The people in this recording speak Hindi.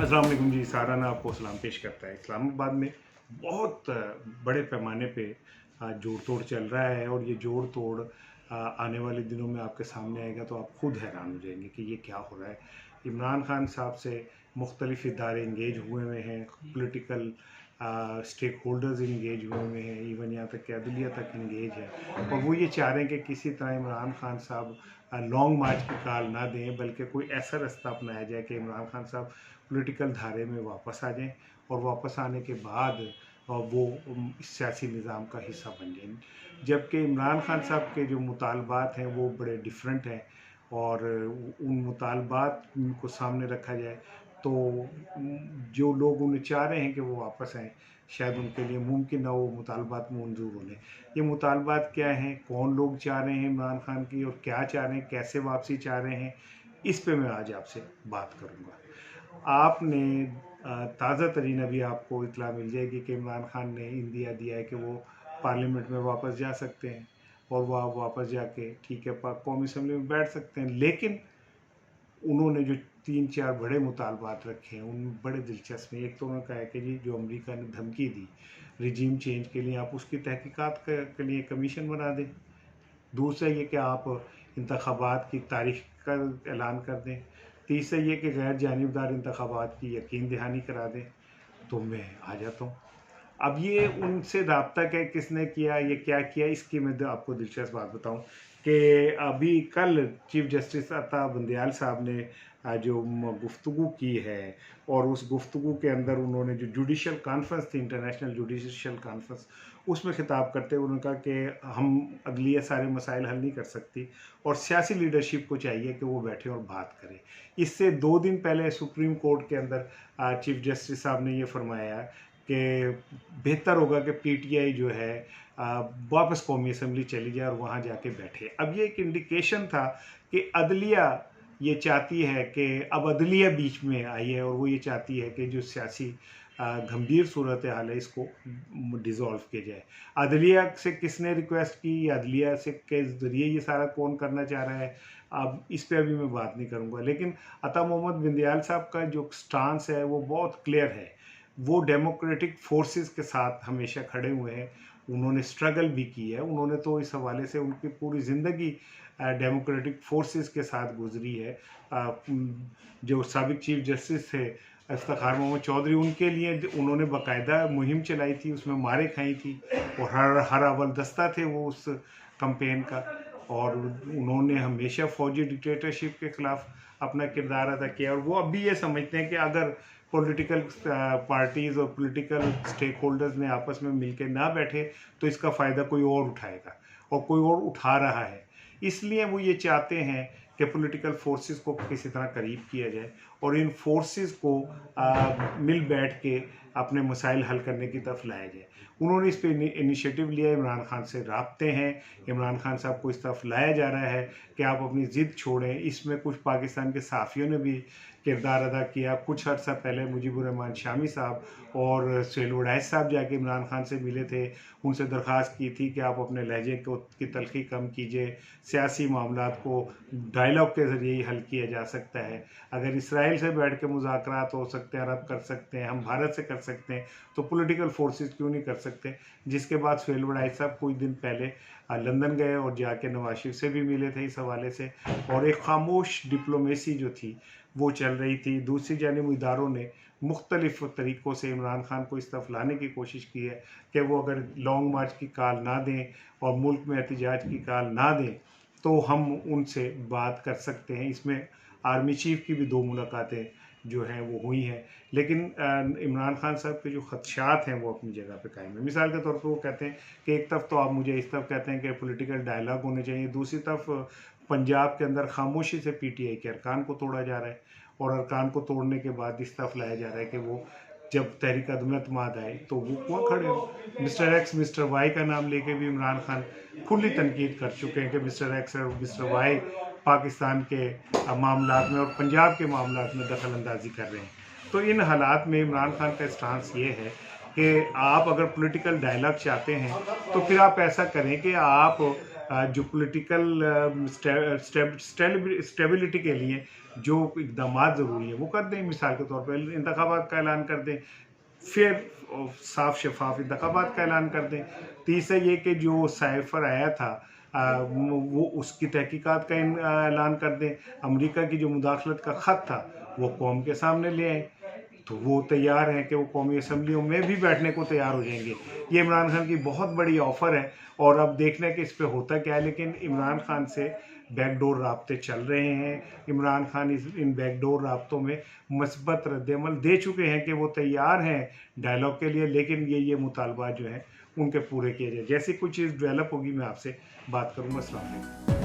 अस्सलाम वालेकुम जी। साराना आपको सलाम पेश करता है। इस्लामाबाद में बहुत बड़े पैमाने पे जोड़ तोड़ चल रहा है और ये जोड़ तोड़ आने वाले दिनों में आपके सामने आएगा तो आप खुद हैरान हो जाएंगे कि ये क्या हो रहा है। इमरान खान साहब से मुख्तलिफ इदारे इंगेज हुए हैं, पोलिटिकल स्टेक होल्डर्स इंगेज हुए हैं, इवन यहाँ तक कि अदलिया तक इंगेज है और वो ये चाह रहे हैं कि किसी तरह इमरान खान साहब लॉन्ग मार्च की काल ना दें, बल्कि कोई ऐसा रास्ता अपनाया जाए कि इमरान खान साहब पॉलिटिकल धारे में वापस आ जाएं और वापस आने के बाद वो सियासी निज़ाम का हिस्सा बन जाएं। जबकि इमरान खान साहब के जो मुतालबात हैं वो बड़े डिफरेंट हैं और उन मुतालबात को सामने रखा जाए तो जो लोग उन्हें चाह रहे हैं कि वो वापस आएँ, शायद उनके लिए मुमकिन ना वो मुतालबात मंजूर होने। ये मुतालबात क्या हैं, कौन लोग चाह रहे हैं इमरान खान की और क्या चाह रहे हैं, कैसे वापसी चाह रहे हैं, इस पे मैं आज आपसे बात करूँगा। आपने ताज़ा तरीन अभी आपको इतला मिल जाएगी कि इमरान खान ने इंदिया दिया है कि वो पार्लियामेंट में वापस जा सकते हैं और वह वापस जाके ठीक है पाक कौमी असम्बली में बैठ सकते हैं। लेकिन उन्होंने जो 3-4 बड़े मुतालबात रखे हैं उन बड़े दिलचस्प हैं। एक तो उन्होंने कहा है कि जी जो अमेरिका ने धमकी दी रिजीम चेंज के लिए, आप उसकी तहकीकात के लिए कमीशन बना दें। दूसरा ये कि आप इंतखाबात की तारीख का ऐलान कर दें। तीसरा ये कि गैर जानिबदार इंतखाबात की यकीन दहानी करा दें। तो मैं आ जाता हूँ। अब ये उनसे रब्ता क्या किसने किया, ये क्या किया, इसकी मैं आपको दिलचस्प बात बताऊं कि अभी कल चीफ जस्टिस अता बंदयाल साहब ने जो गुफ्तगू की है और उस गुफ्तगू के अंदर उन्होंने जो जुडिशल कॉन्फ्रेंस थी, इंटरनेशनल जुडिशल कॉन्फ्रेंस, उसमें खिताब करते हुए उन्होंने कहा कि हम अदलिया सारे मसाइल हल नहीं कर सकती और सियासी लीडरशिप को चाहिए कि वो बैठे और बात करें। इससे 2 दिन पहले सुप्रीम कोर्ट के अंदर चीफ जस्टिस साहब ने ये फरमाया कि बेहतर होगा कि पीटीआई जो है वापस कौमी असम्बली चली जाए और वहाँ जाके बैठे। अब ये एक इंडिकेशन था कि अदलिया ये चाहती है कि अब अदलिया बीच में आई है और वो ये चाहती है कि जो सियासी गंभीर सूरत हाल है इसको डिज़ोल्व किया जाए। अदलिया से किसने रिक्वेस्ट की, अदलिया से के ज़रिए ये सारा कौन करना चाह रहा है, अब इस पर अभी मैं बात नहीं करूँगा। लेकिन अता मोहम्मद बिंदियाल साहब का जो स्टांस है वो बहुत क्लियर है। वो डेमोक्रेटिक फोर्सेस के साथ हमेशा खड़े हुए हैं, उन्होंने स्ट्रगल भी की है, उन्होंने तो इस हवाले से उनकी पूरी ज़िंदगी डेमोक्रेटिक फोर्सेस के साथ गुजरी है। जो साबिक चीफ जस्टिस थे इफ्तिखार मोहम्मद चौधरी, उनके लिए उन्होंने बाकायदा मुहिम चलाई थी, उसमें मारे खाई थी और हर अव्वल दस्ता थे वो उस कंपेन का और उन्होंने हमेशा फौजी डिक्टेटरशिप के ख़िलाफ़ अपना किरदार अदा किया और वो अब भी ये समझते हैं कि अगर पॉलिटिकल पार्टीज़ और पॉलिटिकल स्टेक होल्डर्स ने आपस में मिलकर ना बैठे तो इसका फ़ायदा कोई और उठाएगा और कोई और उठा रहा है। इसलिए वो ये चाहते हैं कि पॉलिटिकल फोर्सेस को किसी तरह करीब किया जाए और इन फोर्सेस को मिल बैठ के अपने मसाइल हल करने की तरफ लाया जाए। उन्होंने इस पर इनिशिएटिव लिया, इमरान खान से राब्ते हैं, इमरान खान साहब को इस तरफ लाया जा रहा है कि आप अपनी ज़िद छोड़ें। इसमें कुछ पाकिस्तान के सहाफ़ियों ने भी किरदार अदा किया। कुछ अर्सा पहले मुजीबुर रहमान शामी साहब और सुहेल वड़ैच साहब जाके इमरान खान से मिले थे, उनसे दरख्वास्त की थी कि आप अपने लहजे को की तलखी कम कीजिए, सियासी मामलात को डायलॉग के ज़रिए ही हल किया जा सकता है। अगर इसराइल से बैठ के मुज़ाकरात हो सकते हैं, अरब कर सकते हैं, हम भारत से कर सकते हैं, तो पॉलिटिकल फोर्सेस क्यों नहीं कर सकते। जिसके बाद सुहेल वड़ैच साहब कुछ दिन पहले लंदन गए और जाके नवाज शरीफ से भी मिले थे इस हवाले से और एक खामोश डिप्लोमेसी जो थी वो चल रही थी। दूसरी जानिब इदारों ने मुख्तलिफ तरीक़ों से इमरान खान को इस तरफ लाने की कोशिश की है कि वो अगर लॉन्ग मार्च की कॉल ना दें और मुल्क में एहतजाज की कॉल ना दें तो हम उनसे बात कर सकते हैं। इसमें आर्मी चीफ की भी 2 मुलाकातें जो हैं वो हुई हैं, लेकिन इमरान खान साहब के जो खदशात हैं वो अपनी जगह पे कायम है। मिसाल के तौर पे वो कहते हैं कि एक तरफ तो आप मुझे इस तरफ कहते हैं कि पॉलिटिकल डायलॉग होने चाहिए, दूसरी तरफ पंजाब के अंदर खामोशी से पीटीआई के अरकान को तोड़ा जा रहा है और अरकान को तोड़ने के बाद इस तरफ लाया जा रहा है कि वो जब तहरीक अदम एतमाद आए तो वो वहाँ खड़े हो। मिस्टर एक्स मिस्टर वाई का नाम लेके भी इमरान खान खुली तनकीद कर चुके हैं कि मिस्टर एक्स और मिस्टर वाई पाकिस्तान के मामलात में और पंजाब के मामलात में दखल अंदाजी कर रहे हैं। तो इन हालात में इमरान खान का स्टांस ये है कि आप अगर पॉलिटिकल डायलॉग चाहते हैं तो फिर आप ऐसा करें कि आप जो पॉलिटिकल स्टेबिलिटी के लिए जो इकदाम ज़रूरी है वो कर दें। मिसाल के तौर पर इंतखाबात का ऐलान कर दें, फिर साफ शफाफ इंतखाबात का ऐलान कर दें। तीसरा ये कि जो साइफर आया था वो उसकी तहकीकात का ऐलान कर दें। अमेरिका की जो मुदाखलत का ख़त था वो कौम के सामने ले आए, तो वो तैयार हैं कि वो कौमी असम्बलियों में भी बैठने को तैयार हो जाएंगे। ये इमरान खान की बहुत बड़ी ऑफ़र है और अब देखना है कि इस पे होता क्या है। लेकिन इमरान खान से बैकडोर राब्ते चल रहे हैं। इमरान खान इन बैकडोर राब्तों में मस्बत रद्दअमल दे चुके हैं कि वो तैयार हैं डायलॉग के लिए, लेकिन ये मुतालबा जो हैं उनके पूरे किए जाए। जैसे कोई चीज़ डेवलप होगी मैं आपसे बात करूँगा। अस्सलाम वालेकुम।